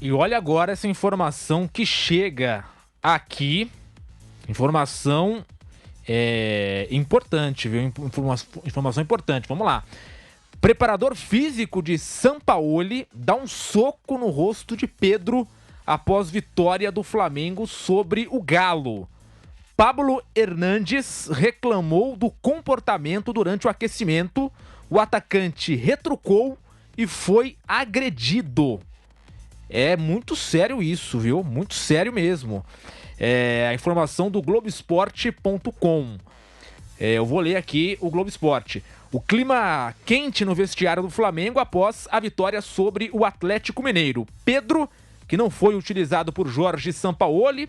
E olha agora essa informação que chega aqui. Informação importante, viu? Informação importante. Vamos lá. Preparador físico de Sampaoli dá um soco no rosto de Pedro após vitória do Flamengo sobre o Galo. Pablo Hernandes reclamou do comportamento durante o aquecimento. O atacante retrucou e foi agredido. É muito sério isso, viu? Muito sério mesmo. A informação do Globoesporte.com. Eu vou ler aqui o Globo Esporte. O clima quente no vestiário do Flamengo após a vitória sobre o Atlético Mineiro. Pedro, que não foi utilizado por Jorge Sampaoli,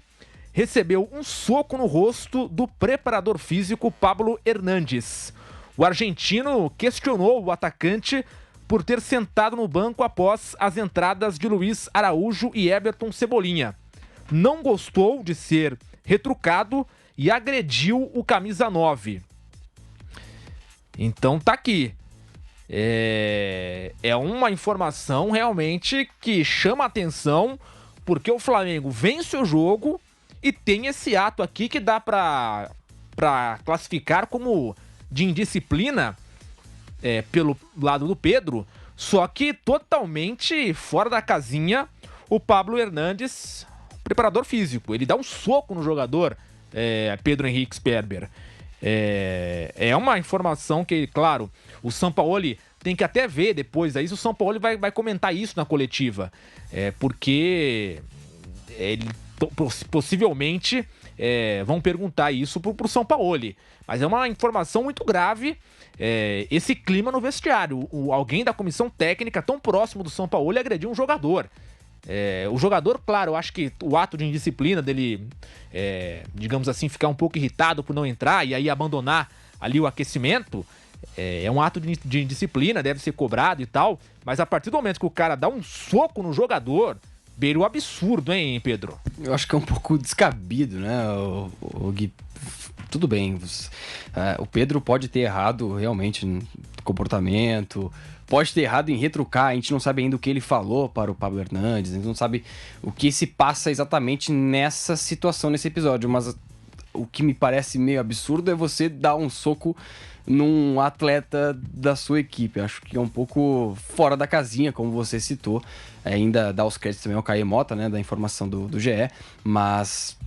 recebeu um soco no rosto do preparador físico Pablo Hernandes. O argentino questionou o atacante por ter sentado no banco após as entradas de Luiz Araújo e Everton Cebolinha. Não gostou de ser retrucado e agrediu o camisa 9. Então tá aqui. É uma informação realmente que chama a atenção, porque o Flamengo vence o jogo e tem esse ato aqui que dá pra classificar como de indisciplina pelo lado do Pedro, só que totalmente fora da casinha. O Pablo Hernandes, preparador físico, ele dá um soco no jogador, Pedro Henrique Sperber. É uma informação que, claro, o Sampaoli tem que até ver depois daí, o Sampaoli vai comentar isso na coletiva, porque ele possivelmente vão perguntar isso pro Sampaoli, mas é uma informação muito grave. Esse clima no vestiário, alguém da comissão técnica tão próximo do Sampaoli agrediu um jogador. O jogador, claro, eu acho que o ato de indisciplina dele, digamos assim, ficar um pouco irritado por não entrar e aí abandonar ali o aquecimento, é um ato de indisciplina, deve ser cobrado e tal, mas a partir do momento que o cara dá um soco no jogador, beira o absurdo, hein, Pedro? Eu acho que é um pouco descabido, né, o Gui? Tudo bem, o Pedro pode ter errado realmente no comportamento, pode ter errado em retrucar, a gente não sabe ainda o que ele falou para o Pablo Hernandes, a gente não sabe o que se passa exatamente nessa situação, nesse episódio, mas o que me parece meio absurdo é você dar um soco num atleta da sua equipe. Acho que é um pouco fora da casinha, como você citou. Ainda dá os créditos também ao Caê Mota, né, da informação do GE, mas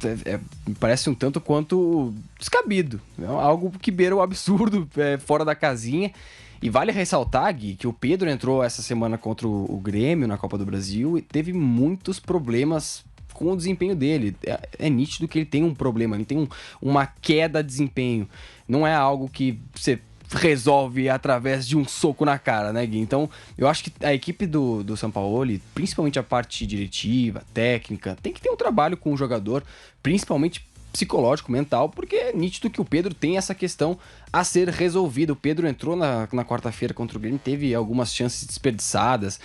me parece um tanto quanto descabido. É algo que beira o absurdo, fora da casinha. E vale ressaltar, Gui, que o Pedro entrou essa semana contra o Grêmio na Copa do Brasil e teve muitos problemas com o desempenho dele. É nítido que ele tem um problema, ele tem uma queda de desempenho. Não é algo que você resolve através de um soco na cara, né, Gui? Então, eu acho que a equipe do Sampaoli, principalmente a parte diretiva, técnica, tem que ter um trabalho com o jogador, principalmente psicológico, mental, porque é nítido que o Pedro tem essa questão a ser resolvida. O Pedro entrou na quarta-feira contra o Grêmio, teve algumas chances desperdiçadas.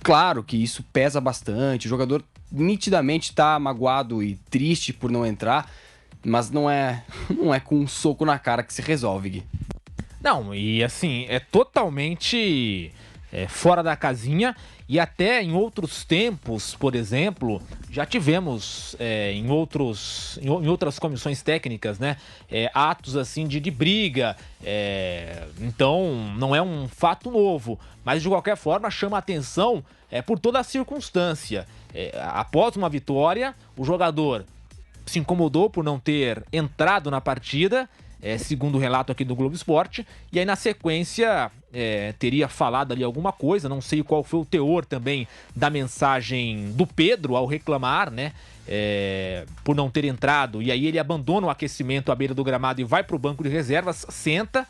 Claro que isso pesa bastante, o jogador nitidamente está magoado e triste por não entrar, mas não é com um soco na cara que se resolve, Gui. Não, e assim, é totalmente fora da casinha, e até em outros tempos, por exemplo, já tivemos em outras comissões técnicas, né, atos assim de briga, então não é um fato novo, mas de qualquer forma chama a atenção por toda a circunstância. Após uma vitória, o jogador se incomodou por não ter entrado na partida, segundo o relato aqui do Globo Esporte, e aí na sequência teria falado ali alguma coisa, não sei qual foi o teor também da mensagem do Pedro ao reclamar, né, por não ter entrado, e aí ele abandona o aquecimento à beira do gramado e vai para o banco de reservas, senta,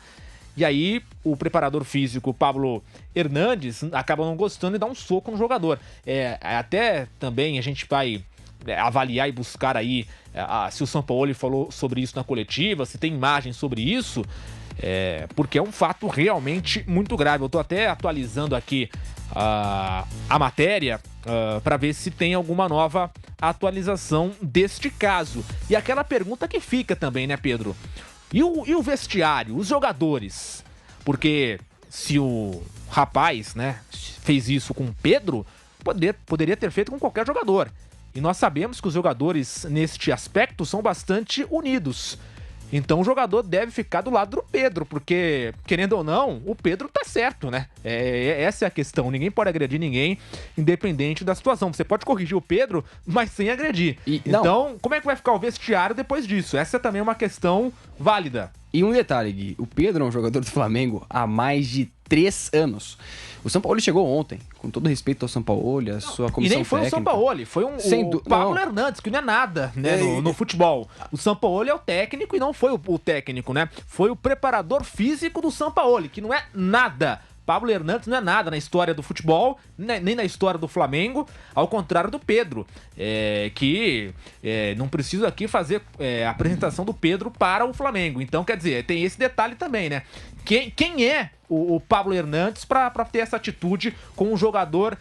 e aí o preparador físico Pablo Hernandes acaba não gostando e dá um soco no jogador. Até também a gente vai avaliar e buscar aí se o Sampaoli falou sobre isso na coletiva, se tem imagens sobre isso, porque é um fato realmente muito grave. Eu tô até atualizando aqui a matéria para ver se tem alguma nova atualização deste caso. E aquela pergunta que fica também, né, Pedro? E o vestiário, os jogadores? Porque se o rapaz, né, fez isso com o Pedro, poderia ter feito com qualquer jogador. E nós sabemos que os jogadores, neste aspecto, são bastante unidos. Então o jogador deve ficar do lado do Pedro, porque, querendo ou não, o Pedro tá certo, né? Essa é a questão. Ninguém pode agredir ninguém, independente da situação. Você pode corrigir o Pedro, mas sem agredir. Então, como é que vai ficar o vestiário depois disso? Essa é também uma questão válida. E um detalhe, Gui, o Pedro é um jogador do Flamengo há mais de 3 anos. O Sampaoli chegou ontem, com todo respeito ao Sampaoli, a sua comissão técnica. E nem foi técnica. o Sampaoli, foi o Pablo Hernandes, que não é nada, né, no futebol. O Sampaoli é o técnico e não foi o técnico, né? Foi o preparador físico do Sampaoli, que não é nada. Pablo Hernandes não é nada na história do futebol, nem na história do Flamengo, ao contrário do Pedro, que não preciso aqui fazer a apresentação do Pedro para o Flamengo. Então, quer dizer, tem esse detalhe também, né? Quem é o Pablo Hernandes para ter essa atitude com um jogador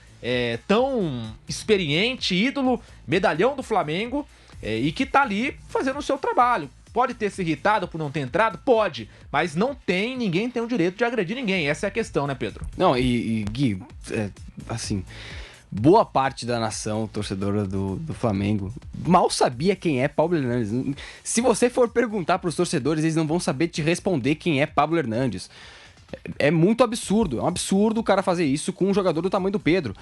tão experiente, ídolo, medalhão do Flamengo, e que tá ali fazendo o seu trabalho? Pode ter se irritado por não ter entrado? Pode, mas ninguém tem o direito de agredir ninguém. Essa é a questão, né, Pedro? Não, e Gui, assim, boa parte da nação torcedora do Flamengo mal sabia quem é Pablo Hernandes. Se você for perguntar pros torcedores, eles não vão saber te responder quem é Pablo Hernandes. É muito absurdo, é um absurdo o cara fazer isso com um jogador do tamanho do Pedro.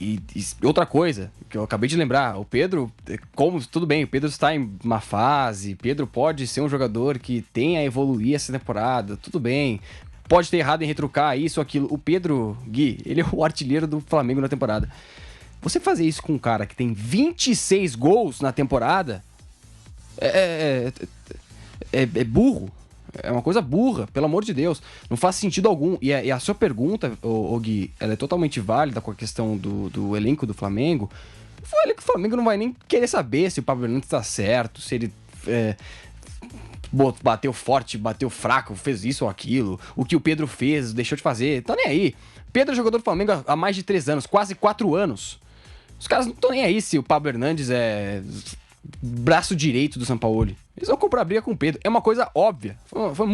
E outra coisa, que eu acabei de lembrar, o Pedro, tudo bem, o Pedro está em uma fase, Pedro pode ser um jogador que tenha a evoluir essa temporada, tudo bem, pode ter errado em retrucar isso ou aquilo. O Pedro, Gui, ele é o artilheiro do Flamengo na temporada. Você fazer isso com um cara que tem 26 gols na temporada é burro. É uma coisa burra, pelo amor de Deus. Não faz sentido algum. E a sua pergunta, Gui, ela é totalmente válida com a questão do elenco do Flamengo. O elenco do Flamengo não vai nem querer saber se o Pablo Hernandes tá certo, se ele bateu forte, bateu fraco, fez isso ou aquilo, o que o Pedro fez, deixou de fazer. Tá nem aí. Pedro é jogador do Flamengo há mais de 3 anos, quase 4 anos. Os caras não estão nem aí se o Pablo Hernandes é braço direito do Sampaoli. Eles vão comprar briga com o Pedro. É uma coisa óbvia. Foi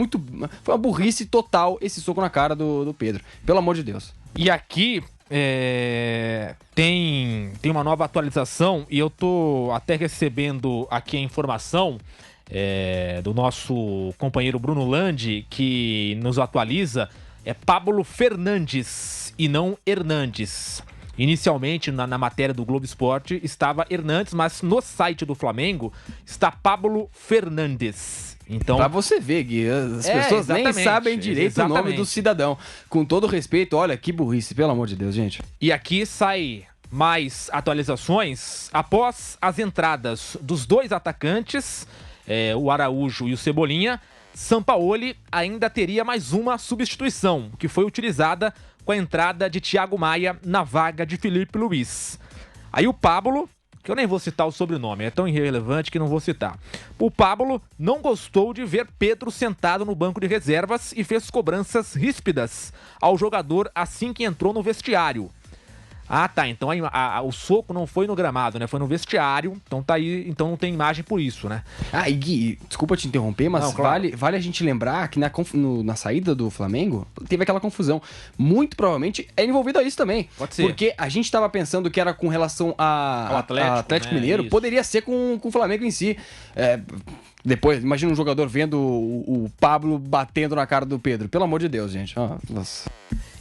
uma burrice total esse soco na cara do Pedro. Pelo amor de Deus. E aqui tem uma nova atualização e eu tô até recebendo aqui a informação do nosso companheiro Bruno Landi, que nos atualiza. É Pablo Fernandes e não Hernandes. Inicialmente, na matéria do Globo Esporte, estava Hernandes, mas no site do Flamengo está Pablo Fernandes. Então, pra você ver, Gui, as pessoas nem sabem direito o nome do cidadão. Com todo respeito, olha, que burrice, pelo amor de Deus, gente. E aqui sai mais atualizações. Após as entradas dos 2 atacantes, o Araújo e o Cebolinha, Sampaoli ainda teria mais uma substituição, que foi utilizada com a entrada de Thiago Maia na vaga de Felipe Luiz. Aí o Pablo, que eu nem vou citar o sobrenome, é tão irrelevante que não vou citar. O Pablo não gostou de ver Pedro sentado no banco de reservas e fez cobranças ríspidas ao jogador assim que entrou no vestiário. Ah, tá, então o soco não foi no gramado, né? Foi no vestiário, então tá aí, então não tem imagem por isso, né? Ah, e Gui, desculpa te interromper, mas não, claro, vale a gente lembrar que na saída do Flamengo teve aquela confusão. Muito provavelmente é envolvido a isso também. Pode ser. Porque a gente tava pensando que era com relação ao Atlético Mineiro, isso. Poderia ser com o Flamengo em si. Depois, imagina um jogador vendo o Pablo batendo na cara do Pedro. Pelo amor de Deus, gente. Nossa.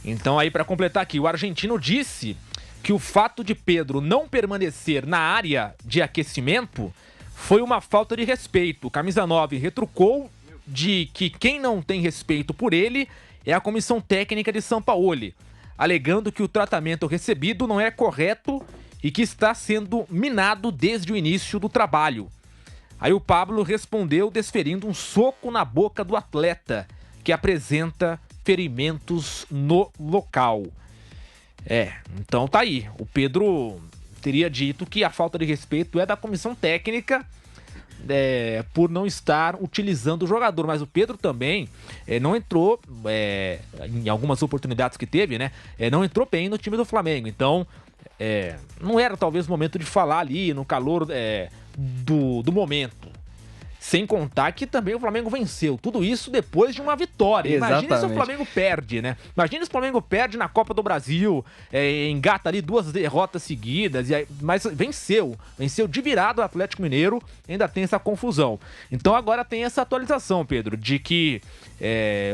Então aí, pra completar aqui, o argentino disse que o fato de Pedro não permanecer na área de aquecimento foi uma falta de respeito. O camisa 9 retrucou de que quem não tem respeito por ele é a comissão técnica de Sampaoli, alegando que o tratamento recebido não é correto e que está sendo minado desde o início do trabalho. Aí o Pablo respondeu desferindo um soco na boca do atleta, que apresenta ferimentos no local. Então tá aí. O Pedro teria dito que a falta de respeito é da comissão técnica por não estar utilizando o jogador. Mas o Pedro também não entrou, em algumas oportunidades que teve, né? Não entrou bem no time do Flamengo. Então, não era talvez o momento de falar ali no calor do momento. Sem contar que também o Flamengo venceu. Tudo isso depois de uma vitória. Imagina se o Flamengo perde, né? Imagina se o Flamengo perde na Copa do Brasil, engata ali 2 derrotas seguidas, mas venceu. Venceu de virada o Atlético Mineiro, ainda tem essa confusão. Então agora tem essa atualização, Pedro, de que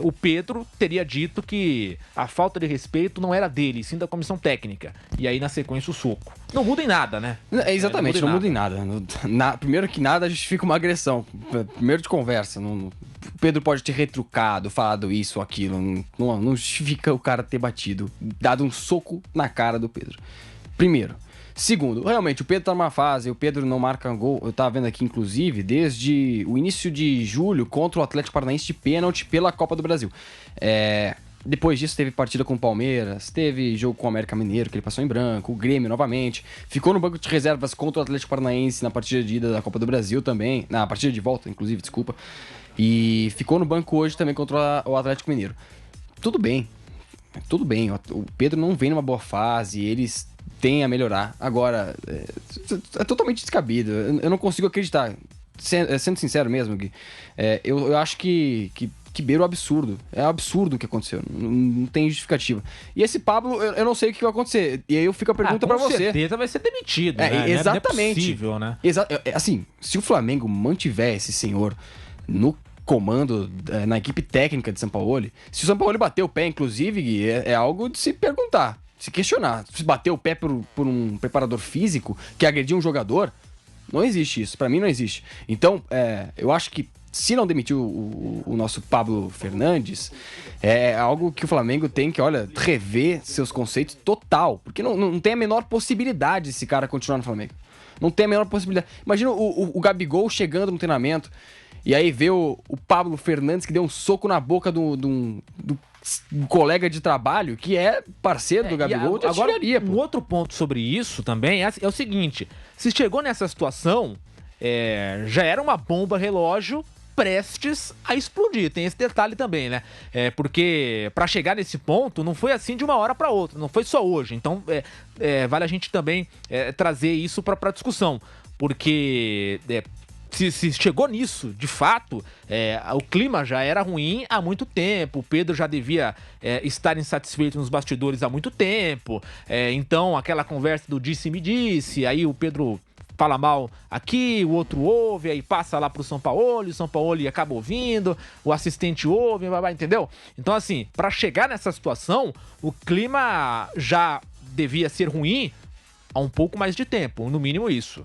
o Pedro teria dito que a falta de respeito não era dele, sim da comissão técnica. E aí, na sequência, o soco. Não muda em nada, né? Exatamente, não muda em nada. Primeiro que nada, justifica uma agressão. Primeiro de conversa. O Pedro pode ter retrucado, falado isso ou aquilo. Não justifica o cara ter batido, dado um soco na cara do Pedro. Primeiro. Segundo, realmente, o Pedro tá numa fase, o Pedro não marca gol, eu tava vendo aqui, inclusive, desde o início de julho contra o Atlético Paranaense de pênalti pela Copa do Brasil. Depois disso teve partida com o Palmeiras, teve jogo com o América Mineiro, que ele passou em branco, o Grêmio novamente, ficou no banco de reservas contra o Atlético Paranaense na partida de ida da Copa do Brasil também, na partida de volta, inclusive, desculpa, e ficou no banco hoje também contra o Atlético Mineiro. Tudo bem, o Pedro não vem numa boa fase, eles têm a melhorar. Agora, é totalmente descabido, eu não consigo acreditar, sendo sincero mesmo, Gui, eu acho que beira o absurdo. É um absurdo o que aconteceu. Não tem justificativa. E esse Pablo, eu não sei o que vai acontecer. E aí eu fico a pergunta pra você. Com certeza vai ser demitido, né? Exatamente. Não é possível, né? Assim, se o Flamengo mantiver esse senhor no comando, na equipe técnica de Sampaoli, se o Sampaoli bater o pé, inclusive, é algo de se perguntar, se questionar. Se bater o pé por um preparador físico que agrediu um jogador, não existe isso. Pra mim não existe. Então, eu acho que se não demitir o nosso Pablo Fernandes, é algo que o Flamengo tem que, rever seus conceitos total. Porque não tem a menor possibilidade esse cara continuar no Flamengo. Não tem a menor possibilidade. Imagina o Gabigol chegando no treinamento e aí vê o Pablo Fernandes que deu um soco na boca do colega de trabalho que é parceiro do Gabigol. Agora, um outro ponto sobre isso também é o seguinte. Se chegou nessa situação, já era uma bomba relógio prestes a explodir. Tem esse detalhe também, né? Porque para chegar nesse ponto não foi assim de uma hora para outra, não foi só hoje. Então vale a gente também trazer isso para discussão, porque se chegou nisso, de fato, o clima já era ruim há muito tempo, o Pedro já devia estar insatisfeito nos bastidores há muito tempo, então aquela conversa do disse-me-disse, aí o Pedro fala mal aqui, o outro ouve, aí passa lá pro Sampaoli, o Sampaoli acaba ouvindo, o assistente ouve, entendeu? Então, assim, para chegar nessa situação, o clima já devia ser ruim há um pouco mais de tempo, no mínimo isso.